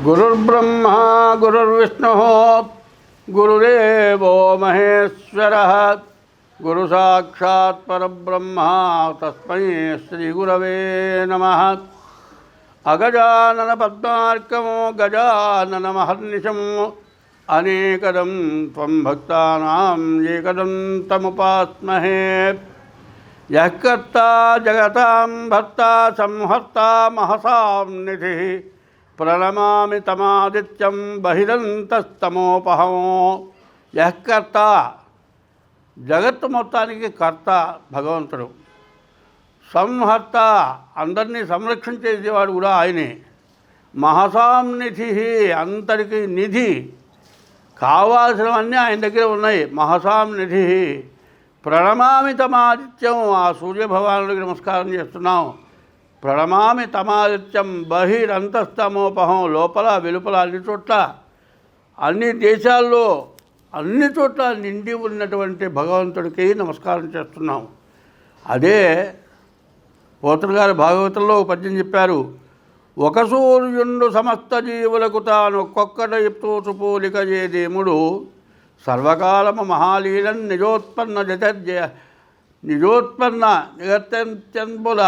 गुरुर्ब्रह्मा गुरुर्विष्णुः गुरुदेवो महेश्वरः गुरुसाक्षात् परब्रह्म तस्मै श्रीगुरवे नमः। अगजानन पद्मार्कं गजाननमहर्निशम् अनेकदं त्वं भक्तानां एकदं तमुपास्महे। यः कर्ता जगतां भर्ता संहर्ता महसां निधिः प्रणमामि तमादित्यं बहिरन्तस्तमोपहमो। यः कर्ता జగత్తు మొత్తానికి కర్త భగవంతుడు, సంహర్త అందరినీ సంరక్షించేసేవాడు కూడా ఆయనే, మహసాం నిధి అందరికీ నిధి కావాల్సినవన్నీ ఆయన దగ్గర ఉన్నాయి. మహసాం నిధి ప్రణమామి తమాదిత్యం, ఆ సూర్యభగవానుడికి నమస్కారం చేస్తున్నాం. ప్రణమామి తమాదిత్యం బహిరంతస్తమోపహం, లోపల వెలుపల అన్ని చోట్ల అన్ని దేశాల్లో అన్ని చోట్ల నిండి ఉన్నటువంటి భగవంతుడికి నమస్కారం చేస్తున్నాం. అదే పోతన గారు భాగవతంలో పద్యం చెప్పారు. ఒక సూర్యుండు సమస్త జీవులకు తాను ఒక్కొక్కట చెప్తూ పోలిక చేదేముడు సర్వకాలము మహాలీలం నిజోత్పన్న నిగత్యంబుల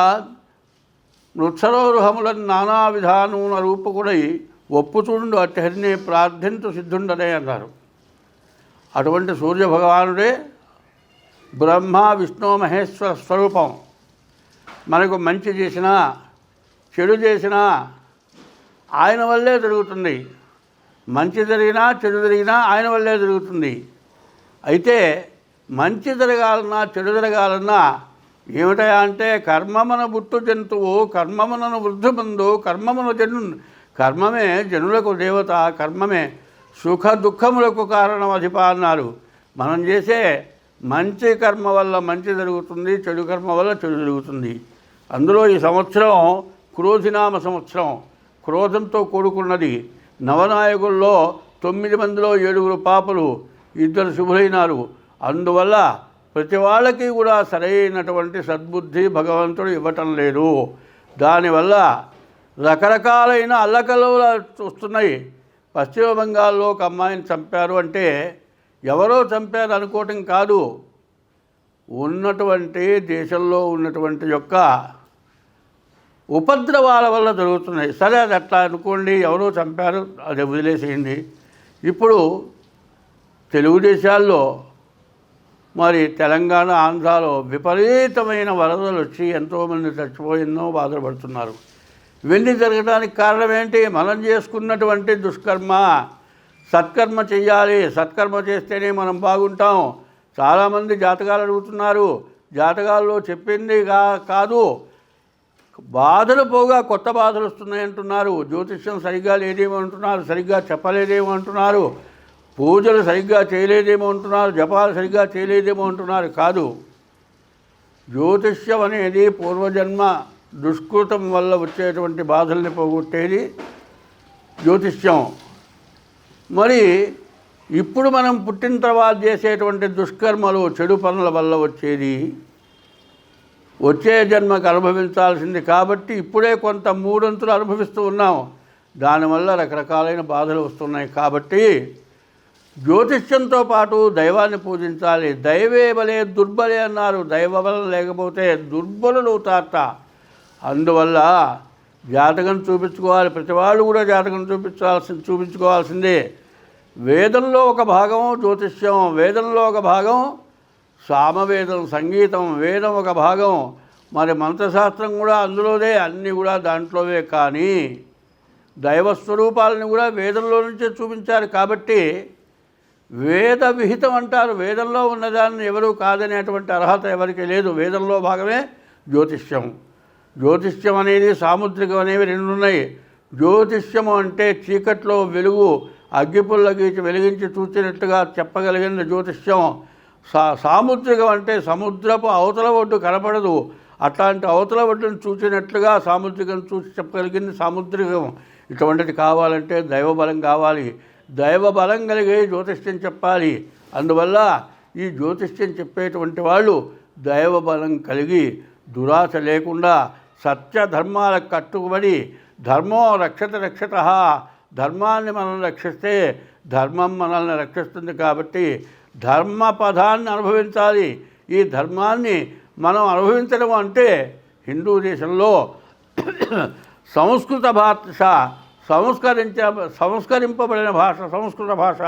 మృత్సరోరుహములను నానా విధానమున రూపకుడై ఒప్పుచుండు అట్టహరినే ప్రార్థించు సిద్ధుండనే అన్నారు. అటువంటి సూర్యభగవానుడే బ్రహ్మ విష్ణు మహేశ్వర స్వరూపం. మనకు మంచి చేసినా చెడు చేసినా ఆయన వల్లే జరుగుతుంది. మంచి జరిగినా చెడు జరిగినా ఆయన వల్లే జరుగుతుంది. అయితే మంచి జరగాలన్నా చెడు జరగాలన్నా ఏమిటయా అంటే కర్మమున బుట్టు జంతువు కర్మమునను వృద్ధుబంధు కర్మమే జనులకు దేవత, కర్మమే సుఖ దుఃఖములకు కారణం అధిప అన్నారు. మనం చేసే మంచి కర్మ వల్ల మంచి జరుగుతుంది, చెడు కర్మ వల్ల చెడు జరుగుతుంది. అందులో ఈ సంవత్సరం క్రోధినామ సంవత్సరం, క్రోధంతో కూడుకున్నది. నవనాయకుల్లో 9 మందిలో 7 పాపలు, 2 శుభులైనారు. అందువల్ల ప్రతి వాళ్ళకి కూడా సరైనటువంటి సద్బుద్ధి భగవంతుడు ఇవ్వటం లేదు. దానివల్ల రకరకాలైన అల్లకల్లోలాలు వస్తున్నాయి. పశ్చిమ బంగాల్లో ఒక అమ్మాయిని చంపారు అంటే ఎవరో చంపారు అనుకోవటం కాదు, ఉన్నటువంటి దేశంలో ఉన్నటువంటి యొక్క ఉపద్రవాల వల్ల జరుగుతున్నాయి. సరే అది అట్లా అనుకోండి, ఎవరో చంపారు, అది వదిలేసేయండి. ఇప్పుడు తెలుగు దేశాల్లో మరి తెలంగాణ ఆంధ్రాలో విపరీతమైన వరదలు వచ్చి ఎంతోమంది చచ్చిపోయిందో బాధపడుతున్నారు. ఇవన్నీ జరగడానికి కారణం ఏంటి? మనం చేసుకున్నటువంటి దుష్కర్మ. సత్కర్మ చెయ్యాలి, సత్కర్మ చేస్తేనే మనం బాగుంటాం. చాలామంది జాతకాలు అడుగుతున్నారు. జాతకాల్లో చెప్పింది కాదు, బాధలు పోగా కొత్త బాధలు వస్తున్నాయంటున్నారు. జ్యోతిష్యం సరిగ్గా లేదేమో అంటున్నారు, సరిగ్గా చెప్పలేదేమో అంటున్నారు, పూజలు సరిగ్గా చేయలేదేమో అంటున్నారు, జపాలు సరిగ్గా చేయలేదేమో అంటున్నారు. కాదు, జ్యోతిష్యం అనేది పూర్వజన్మ దుష్కృతం వల్ల వచ్చేటువంటి బాధల్ని పోగొట్టేది జ్యోతిష్యం. మరి ఇప్పుడు మనం పుట్టిన తర్వాత చేసేటువంటి దుష్కర్మలు, చెడు పనుల వల్ల వచ్చేది వచ్చే జన్మకు అనుభవించాల్సింది. కాబట్టి ఇప్పుడే కొంత 3 వంతులు అనుభవిస్తూ ఉన్నాం. దానివల్ల రకరకాలైన బాధలు వస్తున్నాయి. కాబట్టి జ్యోతిష్యంతో పాటు దైవాన్ని పూజించాలి. దైవే బలే దుర్బలే అన్నారు. దైవ బలం లేకపోతే దుర్బలులు అవుతారట. అందువల్ల జాతకం చూపించుకోవాలి. ప్రతి వాళ్ళు కూడా జాతకం చూపించుకోవాల్సిందే. వేదంలో ఒక భాగం జ్యోతిష్యం, వేదంలో ఒక భాగం సామవేదం సంగీతం, వేదం ఒక భాగం, మరి మంత్రశాస్త్రం కూడా అందులోదే, అన్నీ కూడా దాంట్లోవే. కానీ దైవస్వరూపాలని కూడా వేదంలో నుంచే చూపించారు. కాబట్టి వేద విహితం అంటారు. వేదంలో ఉన్నదాన్ని ఎవరూ కాదనేటువంటి అర్హత ఎవరికి లేదు. వేదంలో భాగమే జ్యోతిష్యం. జ్యోతిష్యం అనేది సాముద్రికం అనేవి 2 ఉన్నాయి. జ్యోతిష్యము అంటే చీకట్లో వెలుగు, అగ్గిపుల్ల గీచి వెలిగించి చూచినట్టుగా చెప్పగలిగిన జ్యోతిష్యం. సాముద్రికం అంటే సముద్రపు అవతల ఒడ్డు కనపడదు, అట్లాంటి అవతల ఒడ్డును చూచినట్లుగా సాముద్రికం చూసి చెప్పగలిగింది సాముద్రికం. ఇటువంటిది కావాలంటే దైవబలం కావాలి. దైవబలం కలిగి జ్యోతిష్యం చెప్పాలి. అందువల్ల ఈ జ్యోతిష్యం చెప్పేటువంటి వాళ్ళు దైవబలం కలిగి దురాశ లేకుండా సత్య ధర్మాలకు కట్టుబడి ధర్మో రక్షత ధర్మాన్ని మనం రక్షిస్తే ధర్మం మనల్ని రక్షిస్తుంది. కాబట్టి ధర్మ పదాన్ని అనుభవించాలి. ఈ ధర్మాన్ని మనం అనుభవించడం అంటే హిందూ దేశంలో సంస్కృత భాష సంస్కరింపబడిన భాష సంస్కృత భాష.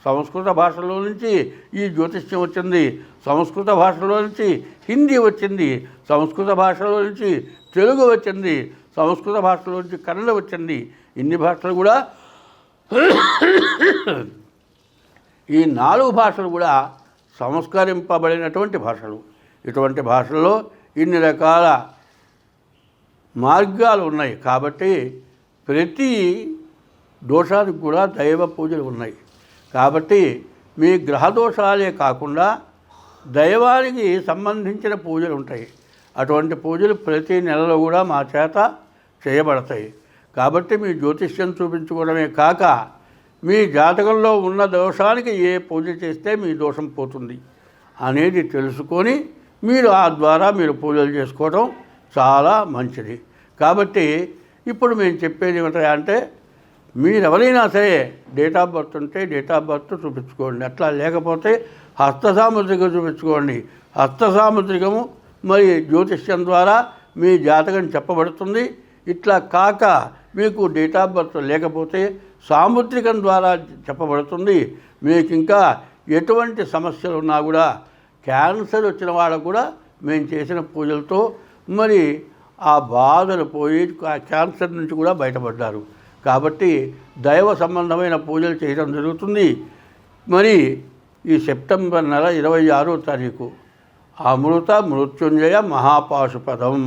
సంస్కృత భాషలో నుంచి ఈ జ్యోతిష్యం వచ్చింది. సంస్కృత భాషలో నుంచి హిందీ వచ్చింది. సంస్కృత భాషలో నుంచి తెలుగు వచ్చింది. సంస్కృత భాషలో నుంచి కన్నడ వచ్చింది. ఇన్ని భాషలు కూడా ఈ 4 భాషలు కూడా సంస్కరింపబడినటువంటి భాషలు. ఇటువంటి భాషల్లో ఇన్ని రకాల మార్గాలు ఉన్నాయి. కాబట్టి ప్రతి దోషానికి కూడా దైవ పూజలు ఉన్నాయి. కాబట్టి మీ గ్రహ దోషాలే కాకుండా దైవానికి సంబంధించిన పూజలు ఉంటాయి. అటువంటి పూజలు ప్రతి నెలలో కూడా మా చేత చేయబడతాయి. కాబట్టి మీ జ్యోతిష్యం చూపించుకోవడమే కాక మీ జాతకంలో ఉన్న దోషానికి ఏ పూజ చేస్తే మీ దోషం పోతుంది అనేది తెలుసుకొని మీరు ఆ ద్వారా మీరు పూజలు చేసుకోవడం చాలా మంచిది. కాబట్టి ఇప్పుడు మేము చెప్పేది ఏమిటంటే మీరెవరైనా సరే డేట్ ఆఫ్ బర్త్ ఉంటే డేట్ ఆఫ్ బర్త్ చూపించుకోండి. అట్లా లేకపోతే హస్త సాముద్రికం చూపించుకోండి. హస్త సాముద్రికము మరి జ్యోతిష్యం ద్వారా మీ జాతకం చెప్పబడుతుంది. ఇట్లా కాక మీకు డేట్ ఆఫ్ బర్త్ లేకపోతే సాముద్రికం ద్వారా చెప్పబడుతుంది. మీకు ఇంకా ఎటువంటి సమస్యలు ఉన్నా కూడా క్యాన్సర్ వచ్చిన వాళ్ళకు కూడా మేము చేసిన పూజలతో మరి ఆ బాధలు పోయి క్యాన్సర్ నుంచి కూడా బయటపడ్డారు. కాబట్టి దైవ సంబంధమైన పూజలు చేయడం జరుగుతుంది. మరి ఈ సెప్టెంబర్ నెల 26వ తారీఖు అమృత మృత్యుంజయ మహాపాశుపదం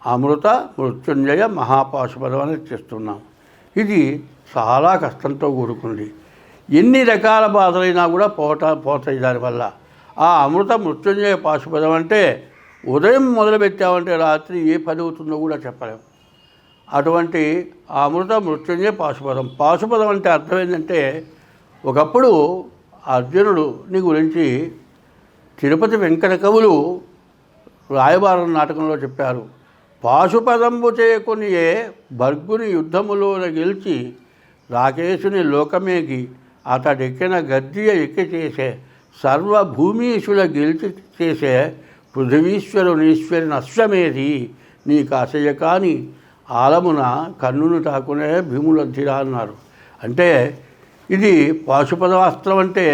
అమృత మృత్యుంజయ మహాపాశుపదం అనేది చేస్తున్నాం. ఇది చాలా కష్టంతో కూడుకుంది. ఎన్ని రకాల బాధలైనా కూడా పోతాయి దానివల్ల. ఆ అమృత మృత్యుంజయ పాశుపదం అంటే ఉదయం మొదలుపెట్టామంటే రాత్రి ఏ పని అవుతుందో కూడా చెప్పలేము. అటువంటి అమృత మృత్యుంజయ పాశుపదం. పాశుపదం అంటే అర్థం ఏంటంటే ఒకప్పుడు అర్జునుడిని గురించి తిరుపతి వెంకట కవులు రాయబారం నాటకంలో చెప్పారు. పాశుపదంబు చేయకొనియే భర్గుని యుద్ధములోన గెలిచి రాకేశుని లోకమేగి అతడెక్కిన గద్దియ ఎక్కి చేసే సర్వభూమీషుల గెలిచి చేసే పృథివీశ్వరునీశ్వరుని అశ్వమేధి నీకు అసయ్య కాని ఆలమున కన్నును తాకునే భీములద్ధిరా అన్నారు. అంటే ఇది పాశుపదాస్త్రం అంటే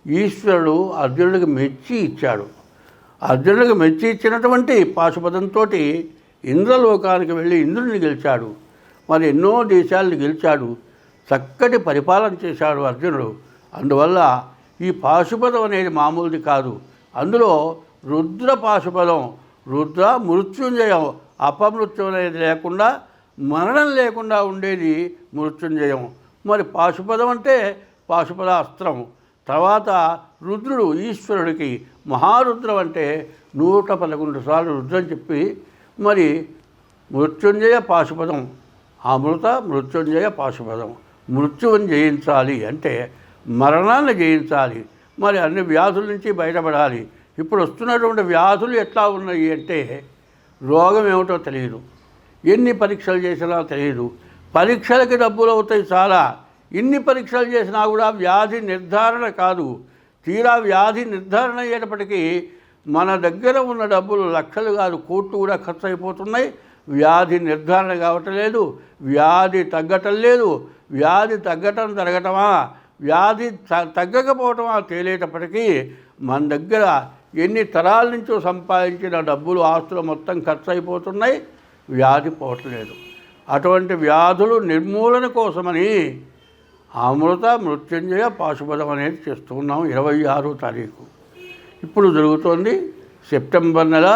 ఈశ్వరుడు అర్జునుడికి మెచ్చి ఇచ్చాడు. అర్జునుడికి మెచ్చి ఇచ్చినటువంటి పాశుపదంతో ఇంద్రలోకానికి వెళ్ళి ఇంద్రుడిని గెలిచాడు. మరి ఎన్నో దేశాలను గెలిచాడు. చక్కటి పరిపాలన చేశాడు అర్జునుడు. అందువల్ల ఈ పాశుపదం అనేది మామూలుది కాదు. అందులో రుద్ర పాశుపదం, రుద్ర మృత్యుంజయం, అపమృత్యం అనేది లేకుండా మరణం లేకుండా ఉండేది మృత్యుంజయం. మరి పాశుపదం అంటే పాశుపద అస్త్రం. తర్వాత రుద్రుడు ఈశ్వరుడికి మహారుద్రం అంటే 111 సార్లు రుద్రం చెప్పి మరి మృత్యుంజయ పాశుపదం అమృత మృత్యుంజయ పాశుపదం. మృత్యువుని జయించాలి అంటే మరణాన్ని జయించాలి. మరి అన్ని వ్యాధుల నుంచి బయటపడాలి. ఇప్పుడు వస్తున్నటువంటి వ్యాధులు ఎట్లా ఉన్నాయి అంటే రోగం ఏమిటో తెలియదు, ఎన్ని పరీక్షలు చేసినా తెలియదు, పరీక్షలకి డబ్బులు అవుతాయి చాలా. ఇన్ని పరీక్షలు చేసినా కూడా వ్యాధి నిర్ధారణ కాదు. తీరా వ్యాధి నిర్ధారణ అయ్యేటప్పటికీ మన దగ్గర ఉన్న డబ్బులు లక్షలు కాదు కోట్లు కూడా ఖర్చు అయిపోతున్నాయి. వ్యాధి నిర్ధారణ కావటం లేదు, వ్యాధి తగ్గటం లేదు. వ్యాధి తగ్గటం జరగటమా వ్యాధి తగ్గకపోవటమా తేలేటప్పటికీ మన దగ్గర ఎన్ని తరాల నుంచో సంపాదించిన డబ్బులు ఆస్తులు మొత్తం ఖర్చు అయిపోతున్నాయి, వ్యాధి పోవట్లేదు. అటువంటి వ్యాధులు నిర్మూలన కోసమని అమృత మృత్యుంజయ పాశుపదం అనేది చేస్తున్నాం. 26వ తారీఖు ఇప్పుడు జరుగుతోంది. సెప్టెంబర్ నెల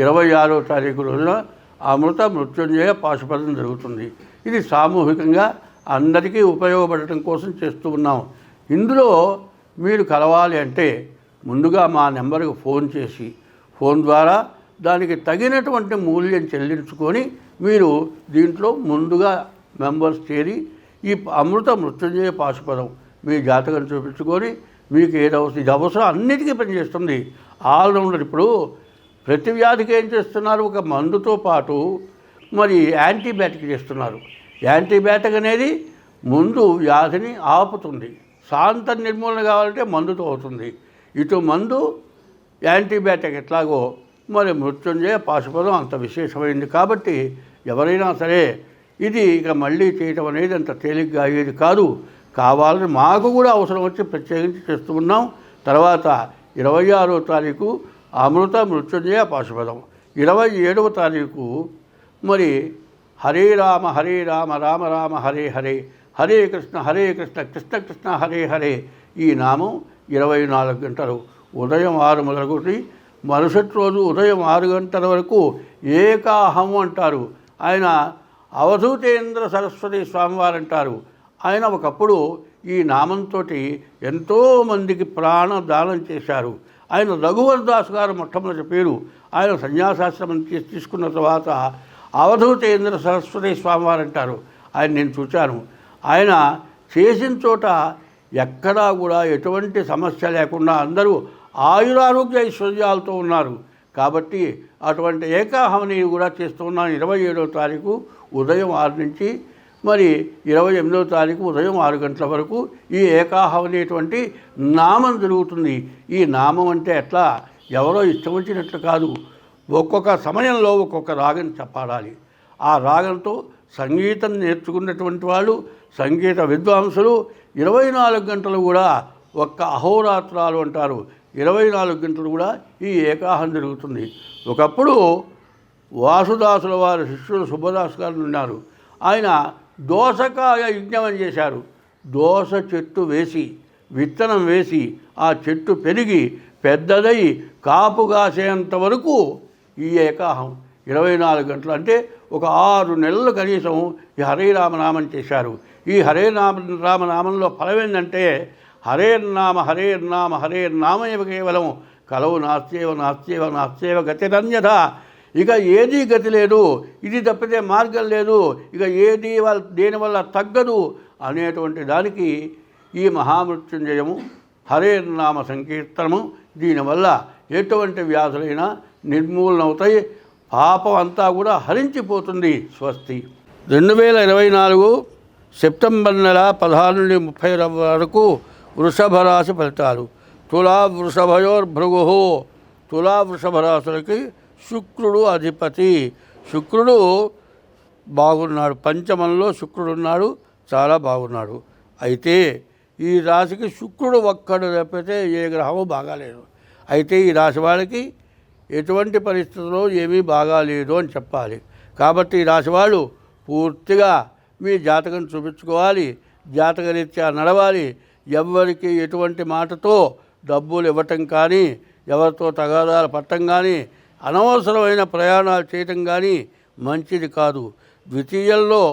26వ తారీఖు రోజున అమృత మృత్యుంజయ పాశుపదం జరుగుతుంది. ఇది సామూహికంగా అందరికీ ఉపయోగపడటం కోసం చేస్తూ ఉన్నాం. ఇందులో మీరు కలవాలి అంటే ముందుగా మా నెంబర్కి ఫోన్ చేసి ఫోన్ ద్వారా దానికి తగినటువంటి మూల్యం చెల్లించుకొని మీరు దీంట్లో ముందుగా మెంబర్స్ చేరి ఈ అమృత మృత్యుంజయ పాశుపదం మీ జాతకం చూపించుకొని మీకు ఏదవసరం ఇది అవసరం అన్నిటికీ పనిచేస్తుంది. ఆల్రౌండర్. ఇప్పుడు ప్రతి వ్యాధికి ఏం చేస్తున్నారు, ఒక మందుతో పాటు మరి యాంటీబయాటిక్ చేస్తున్నారు. యాంటీబయాటిక్ అనేది ముందు వ్యాధిని ఆపుతుంది, శాంత నిర్మూలన కావాలంటే మందుతో అవుతుంది. ఇటు మందు యాంటీబయాటిక్ ఎట్లాగో మరి మృత్యుంజయ పాశుపదం అంత విశేషమైంది. కాబట్టి ఎవరైనా సరే ఇది ఇక మళ్ళీ చేయటం అనేది అంత తేలిగ్గా అయ్యేది కాదు. కావాలని మాకు కూడా అవసరం వచ్చి ప్రత్యేకించి చేస్తూ ఉన్నాం. తర్వాత 26వ తారీఖు అమృత మృత్యుంజయ పాశుపదం, 27వ తారీఖు మరి హరే రామ రామ రామ హరే హరే, హరే కృష్ణ కృష్ణ కృష్ణ హరే హరే. ఈ నామం 24 గంటలు ఉదయం 6 మొదలుకొని మరుసటి రోజు ఉదయం 6 గంటల వరకు ఏకాహం అంటారు. ఆయన అవధూతేంద్ర సరస్వతి స్వామివారు అంటారు. ఆయన ఒకప్పుడు ఈ నామంతో ఎంతోమందికి ప్రాణదానం చేశారు. ఆయన రఘువరదాస్ గారు మొట్టమొదటి పేరు. ఆయన సన్యాసాశ్రమం తీసుకున్న తర్వాత అవధూతేంద్ర సరస్వతి స్వామివారు అంటారు. ఆయన నేను చూశాను. ఆయన చేసిన చోట ఎక్కడా కూడా ఎటువంటి సమస్య లేకుండా అందరూ ఆయురారోగ్య ఐశ్వర్యాలతో ఉన్నారు. కాబట్టి అటువంటి ఏకాహమని కూడా చేస్తూ ఉన్నాను. 27వ తారీఖు ఉదయం 6 నుంచి మరి 28వ తారీఖు ఉదయం 6 గంటల వరకు ఈ ఏకాహం అనేటువంటి నామం జరుగుతుంది. ఈ నామం అంటే ఎట్లా ఎవరో ఇష్టం వచ్చినట్లు కాదు. ఒక్కొక్క సమయంలో ఒక్కొక్క రాగం చెప్పాలి. ఆ రాగంతో సంగీతం నేర్చుకున్నటువంటి వాళ్ళు, సంగీత విద్వాంసులు 24 గంటలు కూడా ఒక్క అహోరాత్రాలు అంటారు. 24 గంటలు కూడా ఈ ఏకాహం జరుగుతుంది. ఒకప్పుడు వాసుదాసుల వారి శిష్యులు సుబ్బదాస్ గారు ఉన్నారు. ఆయన దోసకాయ యజ్ఞం అని చేశారు. దోస చెట్టు వేసి విత్తనం వేసి ఆ చెట్టు పెరిగి పెద్దదై కాపు కాసేంత వరకు ఈ ఏకాహం 24 గంటలు అంటే ఒక 6 నెలలు కనీసం ఈ హరే రామనామం చేశారు. ఈ హరే రామనామంలో ఫలం ఏంటంటే హరేర్నామ హరేర్నామయవ కేవలం కలవు నాస్త్యేవ గతిరన్యథ. ఇక ఏదీ గతి లేదు, ఇది తప్పితే మార్గం లేదు, ఇక ఏది దేనివల్ల తగ్గదు అనేటువంటి దానికి ఈ మహామృత్యుంజయము హరేర్నామ సంకీర్తనము, దీనివల్ల ఎటువంటి వ్యాధులైనా నిర్మూలనవుతాయి, పాపం అంతా కూడా హరించిపోతుంది. స్వస్తి. 2024 సెప్టెంబర్ నెల 16 నుండి 30 వరకు వృషభ రాశి ఫలితాలు. తులా వృషభయోర్భృగు. తులా వృషభ రాశులకి శుక్రుడు అధిపతి. శుక్రుడు బాగున్నాడు, పంచమంలో శుక్రుడు ఉన్నాడు, చాలా బాగున్నాడు. అయితే ఈ రాశికి శుక్రుడు ఒక్కడు తప్పితే ఏ గ్రహము బాగాలేదు. అయితే ఈ రాశి వాళ్ళకి ఎటువంటి పరిస్థితుల్లో ఏమీ బాగాలేదు అని చెప్పాలి. కాబట్టి ఈ రాశి వాళ్ళు పూర్తిగా మీ జాతకం చూపించుకోవాలి, జాతకరీత్యా నడవాలి. ఎవరికి ఎటువంటి మాటతో డబ్బులు ఇవ్వటం కానీ, ఎవరితో తగాదాలు పట్టడం కానీ, అనవసరమైన ప్రయాణాలు చేయటం కానీ మంచిది కాదు. ద్వితీయంలో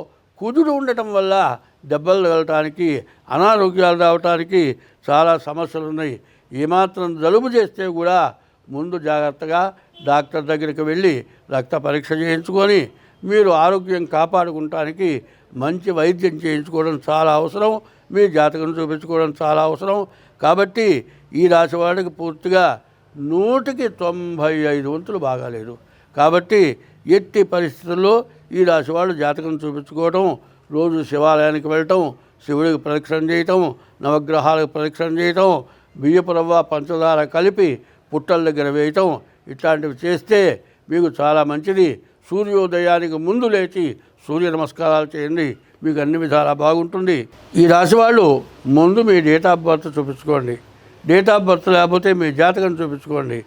కుదురు ఉండటం వల్ల దెబ్బలు తగలటానికి, అనారోగ్యాలు రావటానికి చాలా సమస్యలు ఉన్నాయి. ఏమాత్రం జలుబు చేస్తే కూడా ముందు జాగ్రత్తగా డాక్టర్ దగ్గరికి వెళ్ళి రక్త పరీక్ష చేయించుకొని మీరు ఆరోగ్యం కాపాడుకోవటానికి మంచి వైద్యం చేయించుకోవడం చాలా అవసరం. మీ జాతకం చూపించుకోవడం చాలా అవసరం. కాబట్టి ఈ రాశి వాళ్ళకి పూర్తిగా 100కి 95 వంతులు బాగాలేదు. కాబట్టి ఎట్టి పరిస్థితుల్లో ఈ రాశి వాళ్ళు జాతకం చూపించుకోవటం, రోజు శివాలయానికి వెళ్ళటం, శివుడికి ప్రదక్షిణ చేయటం, నవగ్రహాలకు ప్రదక్షిణ చేయటం, బియ్యపు రవ్వ పంచదార కలిపి పుట్టల దగ్గర వేయటం, ఇట్లాంటివి చేస్తే మీకు చాలా మంచిది. సూర్యోదయానికి ముందు లేచి సూర్య నమస్కారాలు చేయండి, మీకు అన్ని విధాలా బాగుంటుంది. ఈ రాశి వాళ్ళు ముందు మీ డేట్ ఆఫ్ బర్త్ చూపించుకోండి. డేట్ ఆఫ్ బర్త్ లేకపోతే మీ జాతకం చూపించుకోండి.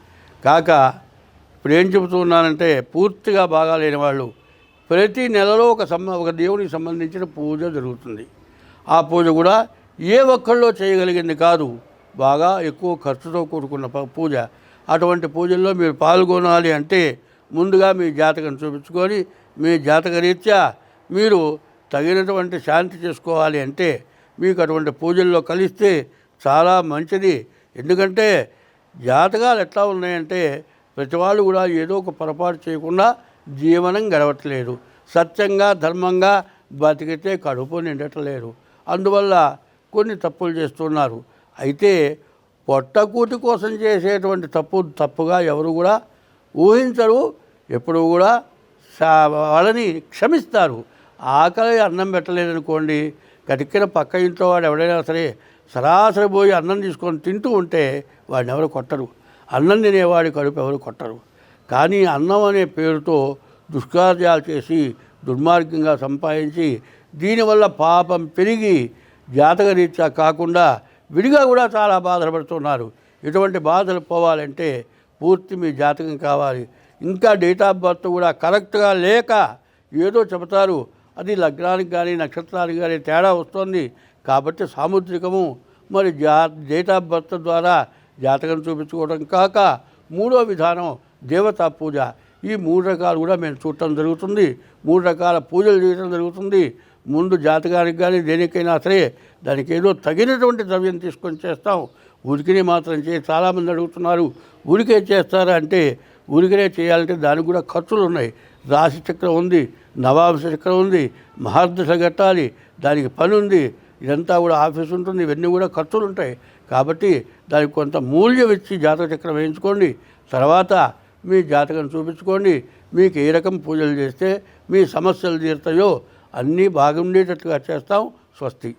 కాక ఇప్పుడు ఏం చెబుతున్నానంటే పూర్తిగా బాగాలేని వాళ్ళు ప్రతి నెలలో ఒక దేవునికి సంబంధించిన పూజ జరుగుతుంది. ఆ పూజ కూడా ఏ ఒక్కళ్ళో చేయగలిగింది కాదు, బాగా ఎక్కువ ఖర్చుతో కూడుకున్న పూజ. అటువంటి పూజల్లో మీరు పాల్గొనాలి అంటే ముందుగా మీ జాతకం చూపించుకొని మీ జాతక రీత్యా మీరు తగినటువంటి శాంతి చేసుకోవాలి అంటే మీకు అటువంటి పూజల్లో కలిస్తే చాలా మంచిది. ఎందుకంటే జాతకాలు ఎట్లా ఉన్నాయంటే ప్రతి వాళ్ళు కూడా ఏదో ఒక పొరపాటు చేయకుండా జీవనం గడవట్లేదు. సత్యంగా ధర్మంగా బతికితే కడుపు నిండట్లేరు. అందువల్ల కొన్ని తప్పులు చేస్తున్నారు. అయితే పొట్టకూటి కోసం చేసేటువంటి తప్పుగా ఎవరు కూడా ఊహించరు. ఎప్పుడు కూడా వాళ్ళని క్షమిస్తారు. ఆకలి అన్నం పెట్టలేదనుకోండి, గటిక్కిన పక్క ఇంట్లో వాడు ఎవడైనా సరే సరాసరి పోయి అన్నం తీసుకొని తింటూ ఉంటే వాడిని ఎవరు కొట్టరు. అన్నం తినేవాడి కడుపు ఎవరు కొట్టరు. కానీ అన్నం అనే పేరుతో దుష్కార్యాలు చేసి దుర్మార్గంగా సంపాదించి దీనివల్ల పాపం పెరిగి జాతకరీత్యా కాకుండా విడిగా కూడా చాలా బాధలు పడుతున్నారు. ఇటువంటి బాధలు పోవాలంటే పూర్తి మీ జాతకం కావాలి. ఇంకా డేట్ ఆఫ్ బర్త్ కూడా కరెక్ట్గా లేక ఏదో చెబుతారు, అది లగ్నానికి కానీ నక్షత్రానికి కానీ తేడా వస్తుంది. కాబట్టి సాముద్రికము మరి డేట్ ఆఫ్ బర్త్ ద్వారా జాతకం చూపించుకోవడం కాక మూడో విధానం దేవతా పూజ. ఈ 3 రకాలు కూడా మేము చూడటం జరుగుతుంది. 3 రకాల పూజలు చేయడం జరుగుతుంది. ముందు జాతకానికి కానీ దేనికైనా సరే దానికి ఏదో తగినటువంటి ద్రవ్యం తీసుకొని చేస్తాం. ఉరికినే మాత్రం చాలామంది అడుగుతున్నారు, ఊరికే చేస్తారా అంటే ఊరికనే చేయాలంటే దానికి కూడా ఖర్చులు ఉన్నాయి. రాశి చక్రం ఉంది, నవాంశ చక్రం ఉంది, మహార్దశ కట్టాలి, దానికి పని ఉంది, ఇదంతా కూడా ఆఫీస్ ఉంటుంది, ఇవన్నీ కూడా ఖర్చులు ఉంటాయి. కాబట్టి దానికి కొంత మూల్యం ఇచ్చి జాతక చక్రం వేయించుకోండి. తర్వాత మీ జాతకం చూపించుకోండి. మీకు ఏ రకం పూజలు చేస్తే మీ సమస్యలు తీరుతాయో అన్నీ బాగుండేటట్టుగా చేస్తాం. స్వస్తి.